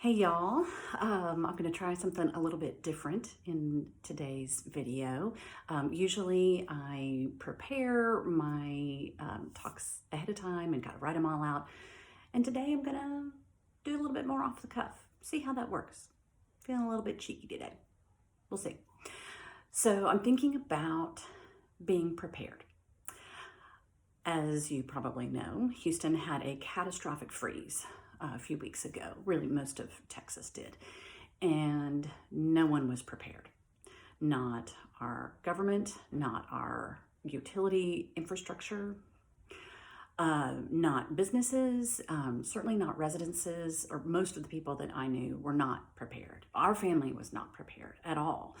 Hey y'all, I'm going to try something a little bit different in today's video. Usually I prepare my talks ahead of time and kind of write them all out. And today I'm going to do a little bit more off the cuff, see how that works. Feeling a little bit cheeky today. We'll see. So I'm thinking about being prepared. As you probably know, Houston had a catastrophic freeze a few weeks ago. Really, most of Texas did. And no one was prepared. Not our government, not our utility infrastructure, not businesses, certainly not residences, or most of the people that I knew were not prepared. Our family was not prepared at all.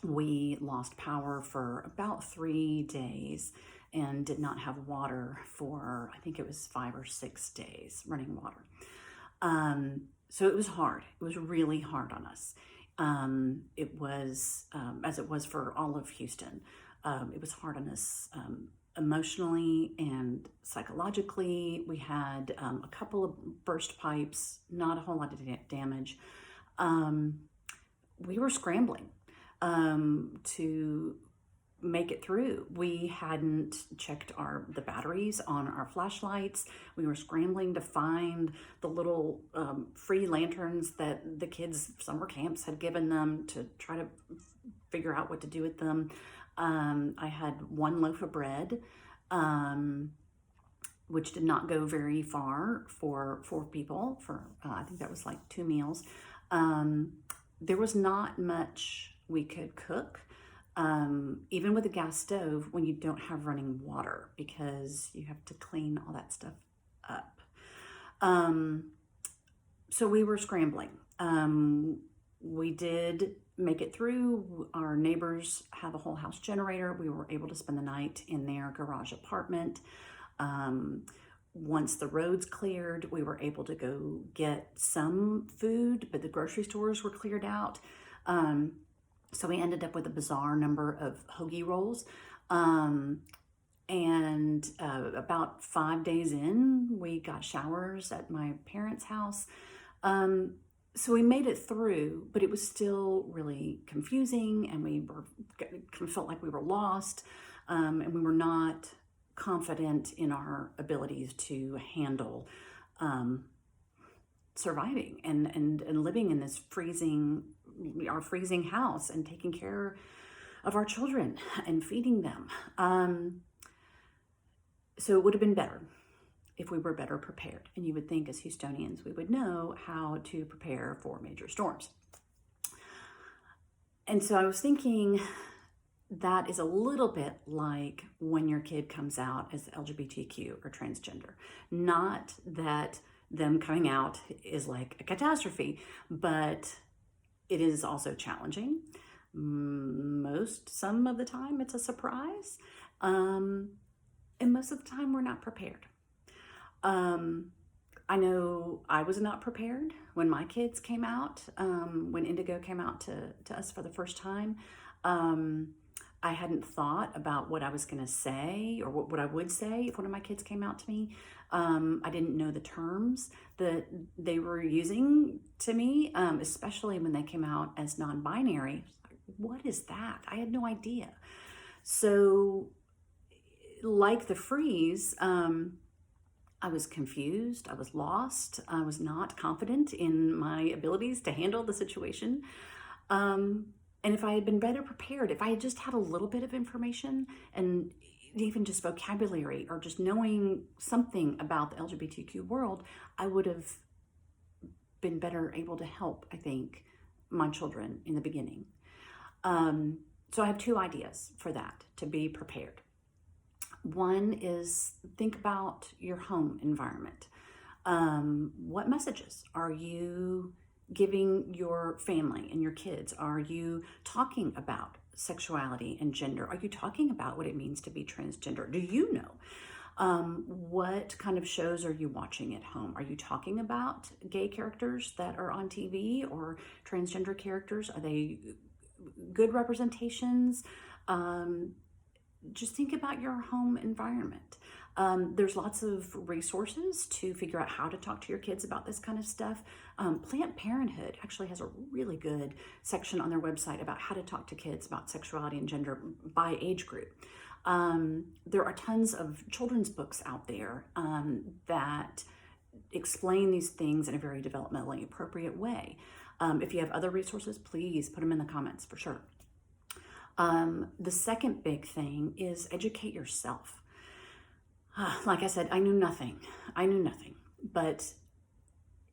We lost power for about 3 days and did not have water for, I think it was 5 or 6 days, running water. So it was hard. It was really hard on us. It was, as it was for all of Houston, it was hard on us emotionally and psychologically. We had a couple of burst pipes, not a whole lot of damage. We were scrambling to make it through. We hadn't checked the batteries on our flashlights. We were scrambling to find the little free lanterns that the kids' summer camps had given them to try to figure out what to do with them. I had 1 loaf of bread, which did not go very far for 4 people. I think that was like 2 meals. There was not much we could cook. Even with a gas stove, when you don't have running water, because you have to clean all that stuff up. So we were scrambling. We did make it through. Our neighbors have a whole house generator. We were able to spend the night in their garage apartment. Once the roads cleared, we were able to go get some food, but the grocery stores were cleared out. So we ended up with a bizarre number of hoagie rolls. About 5 days in, we got showers at my parents' house. So we made it through, but it was still really confusing, and we kind of felt like we were lost, and we were not confident in our abilities to handle surviving and living in this our freezing house and taking care of our children and feeding them. So it would have been better if we were better prepared. And you would think as Houstonians, we would know how to prepare for major storms. And so I was thinking that is a little bit like when your kid comes out as LGBTQ or transgender. Not that them coming out is like a catastrophe, but it is also challenging. Some of the time it's a surprise. And most of the time we're not prepared. I know I was not prepared when my kids came out, when Indigo came out to us for the first time. I hadn't thought about what I was going to say or what I would say if one of my kids came out to me. I didn't know the terms that they were using to me, especially when they came out as non-binary. What is that? I had no idea. So like the freeze, I was confused. I was lost. I was not confident in my abilities to handle the situation. And if I had been better prepared, if I had just had a little bit of information and even just vocabulary or just knowing something about the LGBTQ world, I would have been better able to help, I think, my children in the beginning. So I have 2 ideas for that, to be prepared. One is think about your home environment. What messages are you giving your family and your kids? Are you talking about sexuality and gender? Are you talking about what it means to be transgender? Do you know? What kind of shows are you watching at home? Are you talking about gay characters that are on TV or transgender characters? Are they good representations? Just think about your home environment. There's lots of resources to figure out how to talk to your kids about this kind of stuff. Planned Parenthood actually has a really good section on their website about how to talk to kids about sexuality and gender by age group. There are tons of children's books out there that explain these things in a very developmentally appropriate way. If you have other resources, please put them in the comments for sure. The second big thing is educate yourself. Like I said, I knew nothing. But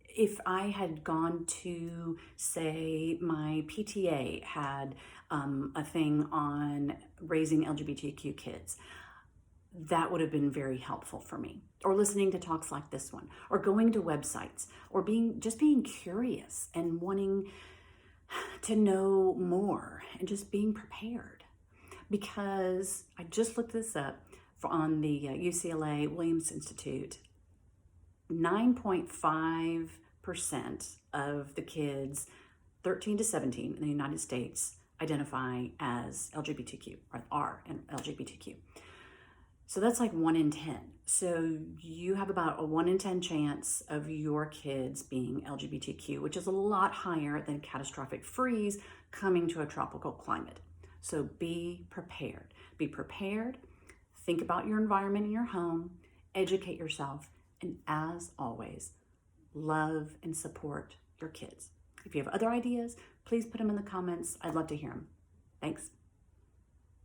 if I had gone to, say, my PTA had a thing on raising LGBTQ kids, that would have been very helpful for me. Or listening to talks like this one, or going to websites, or just being curious and wanting to know more and just being prepared. Because I just looked this up on the UCLA Williams Institute. 9.5% of the kids 13 to 17 in the United States identify as LGBTQ or are LGBTQ. So that's like 1 in 10. So you have about a 1 in 10 chance of your kids being LGBTQ, which is a lot higher than catastrophic freeze coming to a tropical climate. So be prepared. Be prepared. Think about your environment in your home. Educate yourself. And as always, love and support your kids. If you have other ideas, please put them in the comments. I'd love to hear them. Thanks.